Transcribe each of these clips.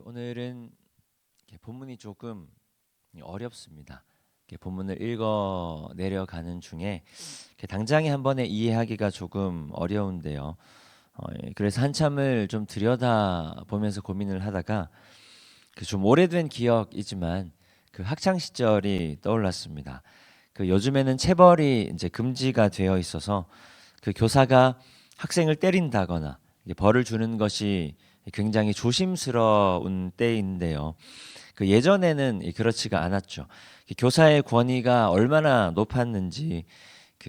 오늘은 본문이 조금 어렵습니다. 본문을 읽어 내려가는 중에 당장에 한 번에 이해하기가 조금 어려운데요. 그래서 한참을 좀 들여다 보면서 고민을 하다가 좀 오래된 기억이지만 그 학창 시절이 떠올랐습니다. 요즘에는 체벌이 이제 금지가 되어 있어서 그 교사가 학생을 때린다거나 벌을 주는 것이 굉장히 조심스러운 때인데요. 예전에는 그렇지가 않았죠. 교사의 권위가 얼마나 높았는지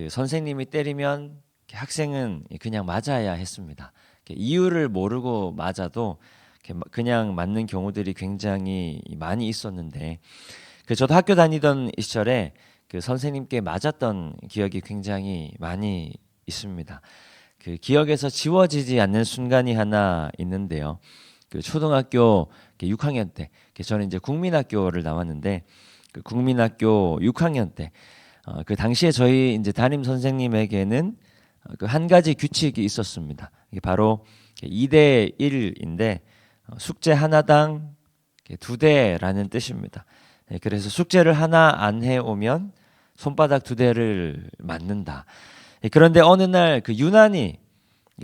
선생님이 때리면 학생은 그냥 맞아야 했습니다. 이유를 모르고 맞아도 그냥 맞는 경우들이 굉장히 많이 있었는데 저도 학교 다니던 시절에 선생님께 맞았던 기억이 굉장히 많이 있습니다. 기억에서 지워지지 않는 순간이 하나 있는데요. 초등학교 6학년 때, 저는 이제 국민학교를 나왔는데 국민학교 6학년 때, 당시에 저희 이제 담임 선생님에게는 한 가지 규칙이 있었습니다. 이게 바로 2대 1인데 숙제 하나당 2대라는 뜻입니다. 그래서 숙제를 하나 안 해오면 손바닥 2대를 맞는다. 그런데 어느 날 유난히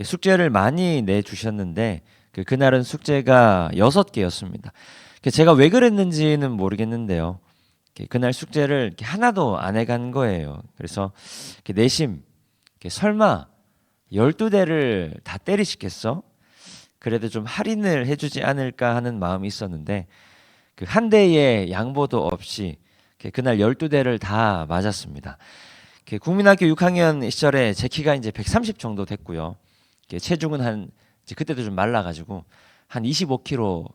숙제를 많이 내주셨는데 그날은 숙제가 6개였습니다. 제가 왜 그랬는지는 모르겠는데요. 그날 숙제를 하나도 안 해간 거예요. 그래서 내심 설마 12대를 다 때리시겠어? 그래도 좀 할인을 해주지 않을까 하는 마음이 있었는데 한 대의 양보도 없이 그날 12대를 다 맞았습니다. 국민학교 6학년 시절에 제 키가 이제 130 정도 됐고요. 체중은 한 그때도 좀 말라가지고 한 25kg.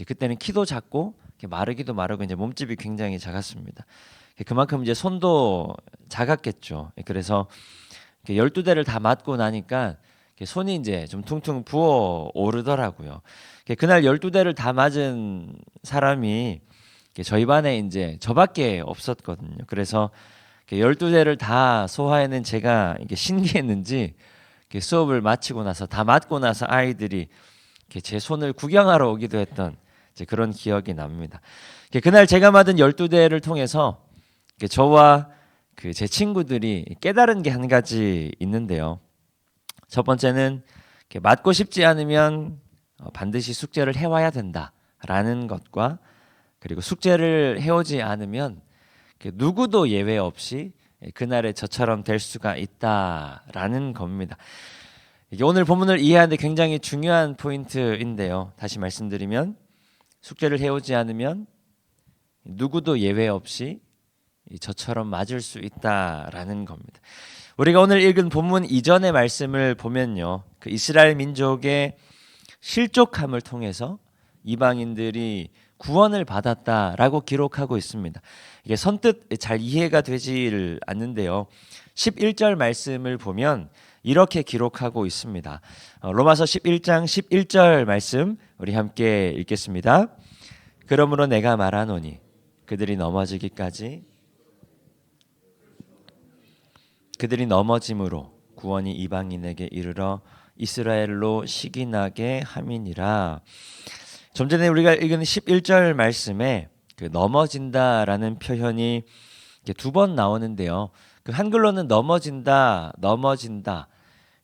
그때는 키도 작고 마르기도 마르고 이제 몸집이 굉장히 작았습니다. 그만큼 이제 손도 작았겠죠. 그래서 12대를 다 맞고 나니까 손이 이제 좀 퉁퉁 부어 오르더라고요. 그날 12대를 다 맞은 사람이 저희 반에 이제 저밖에 없었거든요. 그래서 12대를 다 소화해낸 제가 이게 신기했는지 수업을 마치고 나서 다 맞고 나서 아이들이 제 손을 구경하러 오기도 했던 그런 기억이 납니다. 그날 제가 맞은 12대를 통해서 저와 제 친구들이 깨달은 게 한 가지 있는데요. 첫 번째는 맞고 싶지 않으면 반드시 숙제를 해와야 된다라는 것과 그리고 숙제를 해오지 않으면 누구도 예외 없이 그날의 저처럼 될 수가 있다라는 겁니다. 이게 오늘 본문을 이해하는데 굉장히 중요한 포인트인데요. 다시 말씀드리면 숙제를 해오지 않으면 누구도 예외 없이 저처럼 맞을 수 있다라는 겁니다. 우리가 오늘 읽은 본문 이전의 말씀을 보면요, 이스라엘 민족의 실족함을 통해서 이방인들이 구원을 받았다라고 기록하고 있습니다. 이게 선뜻 잘 이해가 되질 않는데요. 11절 말씀을 보면 이렇게 기록하고 있습니다. 로마서 11장 11절 말씀 우리 함께 읽겠습니다. 그러므로 내가 말하노니 그들이 넘어짐으로 구원이 이방인에게 이르러 이스라엘로 시기나게 함이니라. 좀 전에 우리가 읽은 11절 말씀에 넘어진다라는 표현이 2번 나오는데요. 한글로는 넘어진다,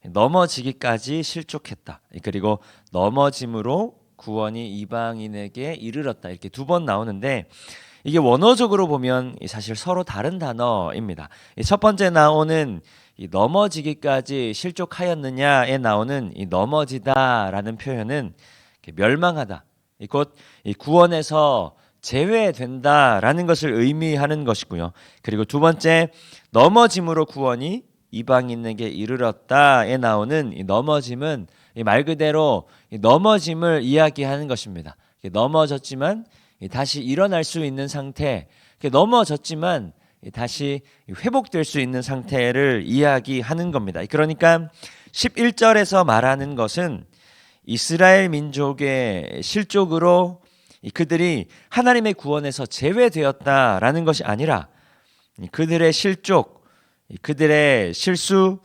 넘어지기까지 실족했다. 그리고 넘어짐으로 구원이 이방인에게 이르렀다. 이렇게 2번 나오는데 이게 원어적으로 보면 사실 서로 다른 단어입니다. 첫 번째 나오는 넘어지기까지 실족하였느냐에 나오는 넘어지다라는 표현은 멸망하다. 곧 구원에서 제외된다라는 것을 의미하는 것이고요. 그리고 두 번째 넘어짐으로 구원이 이방인에게 이르렀다에 나오는 이 넘어짐은 말 그대로 넘어짐을 이야기하는 것입니다. 넘어졌지만 다시 일어날 수 있는 상태, 넘어졌지만 다시 회복될 수 있는 상태를 이야기하는 겁니다. 그러니까 11절에서 말하는 것은 이스라엘 민족의 실족으로 그들이 하나님의 구원에서 제외되었다라는 것이 아니라 그들의 실족, 그들의 실수,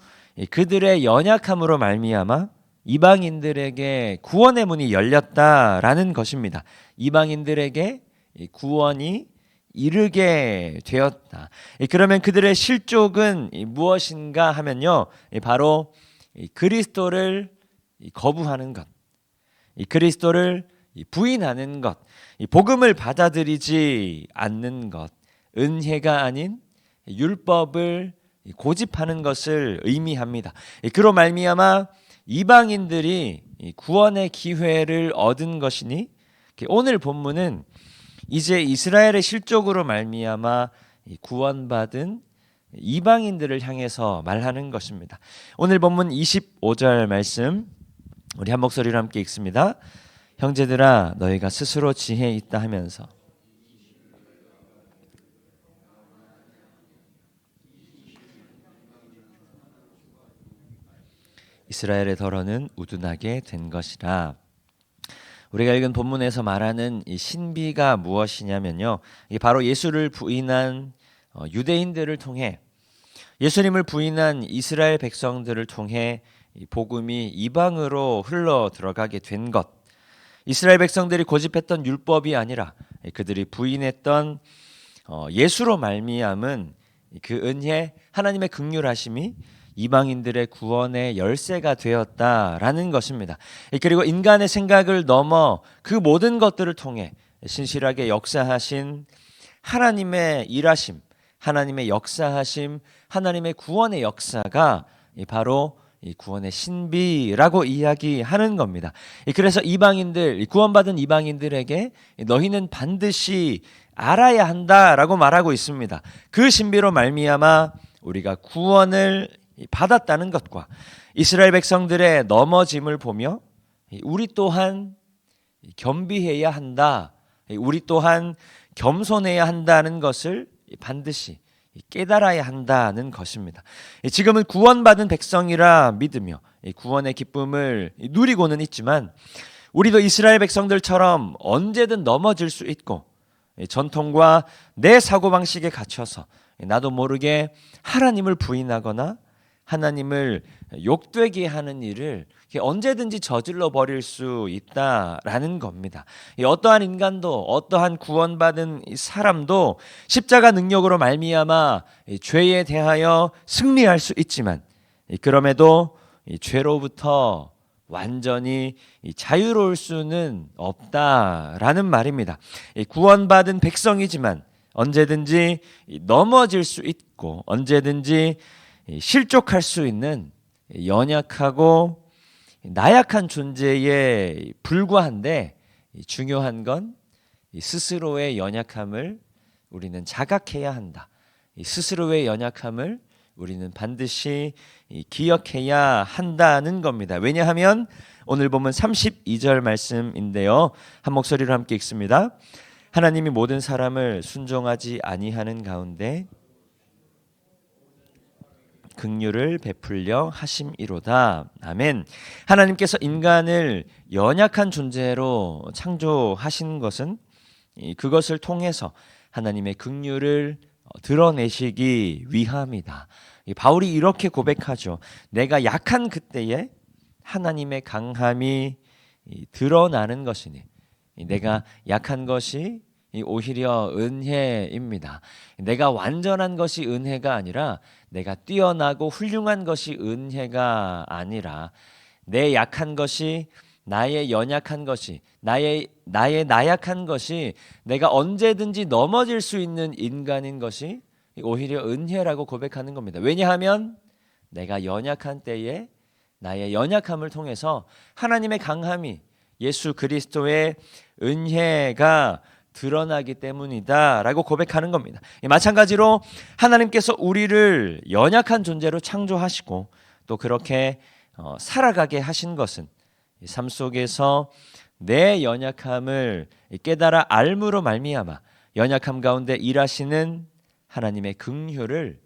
그들의 연약함으로 말미암아 이방인들에게 구원의 문이 열렸다라는 것입니다. 이방인들에게 구원이 이르게 되었다. 그러면 그들의 실족은 무엇인가 하면요, 바로 그리스도를 거부하는 것, 그리스도를 부인하는 것, 복음을 받아들이지 않는 것, 은혜가 아닌 율법을 고집하는 것을 의미합니다. 그로 말미암아 이방인들이 구원의 기회를 얻은 것이니 오늘 본문은 이제 이스라엘의 실족으로 말미암아 구원받은 이방인들을 향해서 말하는 것입니다. 오늘 본문 25절 말씀 우리 한 목소리로 함께 읽습니다. 형제들아 너희가 스스로 지혜 있다 하면서 이스라엘의 더러는 우둔하게 된 것이라. 우리가 읽은 본문에서 말하는 이 신비가 무엇이냐면요, 바로 예수를 부인한 유대인들을 통해, 예수님을 부인한 이스라엘 백성들을 통해 복음이 이방으로 흘러 들어가게 된 것, 이스라엘 백성들이 고집했던 율법이 아니라 그들이 부인했던 예수로 말미암은 그 은혜, 하나님의 긍휼하심이 이방인들의 구원의 열쇠가 되었다라는 것입니다. 그리고 인간의 생각을 넘어 그 모든 것들을 통해 신실하게 역사하신 하나님의 일하심, 하나님의 역사하심, 하나님의 구원의 역사가 바로 이 구원의 신비라고 이야기하는 겁니다. 그래서 이방인들, 구원받은 이방인들에게 너희는 반드시 알아야 한다라고 말하고 있습니다. 그 신비로 말미암아 우리가 구원을 받았다는 것과 이스라엘 백성들의 넘어짐을 보며 우리 또한 겸비해야 한다, 우리 또한 겸손해야 한다는 것을 반드시 깨달아야 한다는 것입니다. 지금은 구원받은 백성이라 믿으며 구원의 기쁨을 누리고는 있지만 우리도 이스라엘 백성들처럼 언제든 넘어질 수 있고 전통과 내 사고방식에 갇혀서 나도 모르게 하나님을 부인하거나 하나님을 욕되게 하는 일을 언제든지 저질러 버릴 수 있다라는 겁니다. 어떠한 인간도, 어떠한 구원받은 사람도 십자가 능력으로 말미암아 죄에 대하여 승리할 수 있지만 그럼에도 죄로부터 완전히 자유로울 수는 없다라는 말입니다. 구원받은 백성이지만 언제든지 넘어질 수 있고 언제든지 실족할 수 있는 연약하고 나약한 존재에 불과한데 중요한 건 스스로의 연약함을 우리는 자각해야 한다. 스스로의 연약함을 우리는 반드시 기억해야 한다는 겁니다. 왜냐하면 오늘 보면 32절 말씀인데요. 한 목소리로 함께 읽습니다. 하나님이 모든 사람을 순종하지 아니하는 가운데 긍휼을 베풀려 하심이로다. 아멘. 하나님께서 인간을 연약한 존재로 창조하신 것은 그것을 통해서 하나님의 긍휼을 드러내시기 위함이다. 바울이 이렇게 고백하죠. 내가 약한 그때에 하나님의 강함이 드러나는 것이니 내가 약한 것이 오히려 은혜입니다. 내가 완전한 것이 은혜가 아니라 내가 뛰어나고 훌륭한 것이 은혜가 아니라 내 약한 것이 나의 연약한 것이 나의 나약한 것이 내가 언제든지 넘어질 수 있는 인간인 것이 오히려 은혜라고 고백하는 겁니다. 왜냐하면 내가 연약한 때에 나의 연약함을 통해서 하나님의 강함이 예수 그리스도의 은혜가 드러나기 때문이다라고 고백하는 겁니다. 마찬가지로 하나님께서 우리를 연약한 존재로 창조하시고 또 그렇게 살아가게 하신 것은 삶 속에서 내 연약함을 깨달아 알므로 말미암아 연약함 가운데 일하시는 하나님의 긍휼을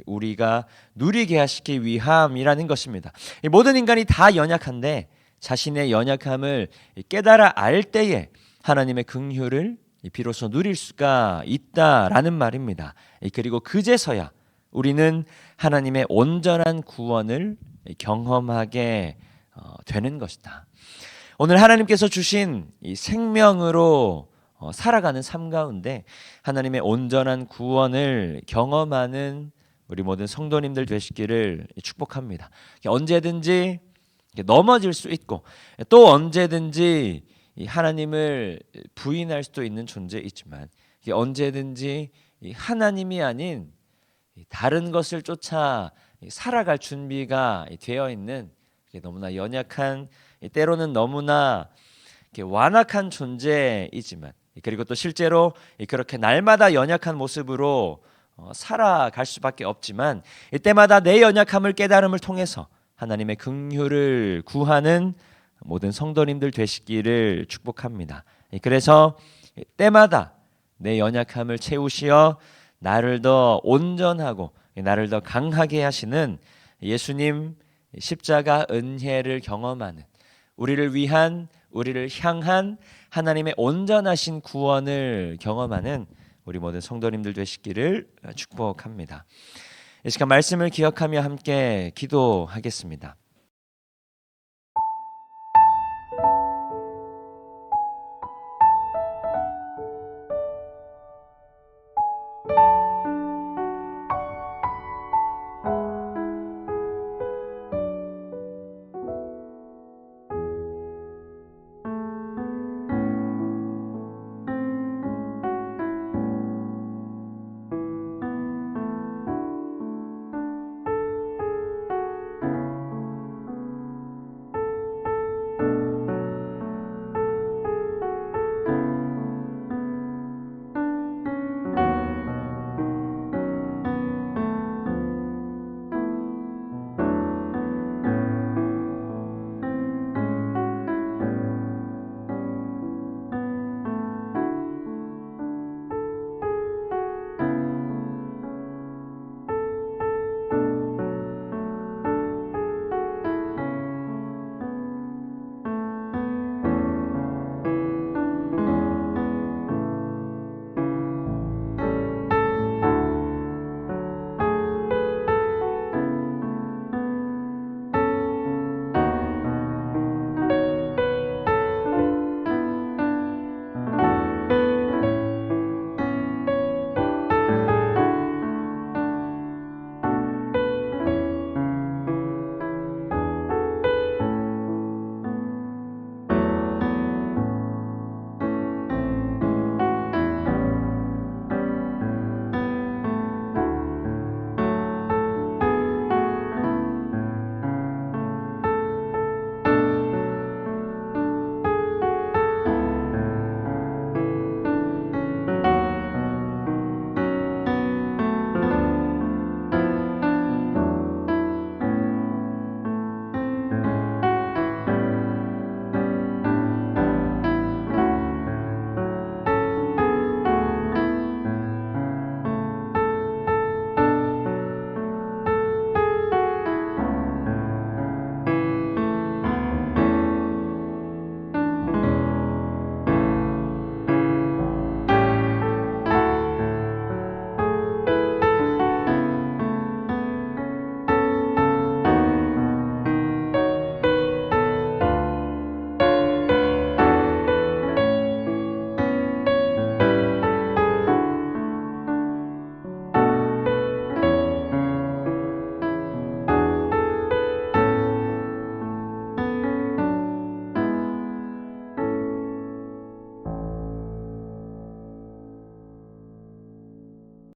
우리가 누리게 하시기 위함이라는 것입니다. 모든 인간이 다 연약한데 자신의 연약함을 깨달아 알 때에 하나님의 긍휼을 비로소 누릴 수가 있다라는 말입니다. 그리고 그제서야 우리는 하나님의 온전한 구원을 경험하게 되는 것이다. 오늘 하나님께서 주신 이 생명으로 살아가는 삶 가운데 하나님의 온전한 구원을 경험하는 우리 모든 성도님들 되시기를 축복합니다. 언제든지 넘어질 수 있고 또 언제든지 하나님을 부인할 수도 있는 존재이지만 언제든지 하나님이 아닌 다른 것을 쫓아 살아갈 준비가 되어 있는 너무나 연약한, 때로는 너무나 완악한 존재이지만, 그리고 또 실제로 그렇게 날마다 연약한 모습으로 살아갈 수밖에 없지만, 이때마다 내 연약함을 깨달음을 통해서 하나님의 긍휼을 구하는 모든 성도님들 되시기를 축복합니다. 그래서 때마다 내 연약함을 채우시어 나를 더 온전하고 나를 더 강하게 하시는 예수님 십자가 은혜를 경험하는, 우리를 위한, 우리를 향한 하나님의 온전하신 구원을 경험하는 우리 모든 성도님들 되시기를 축복합니다. 이 시간 말씀을 기억하며 함께 기도하겠습니다.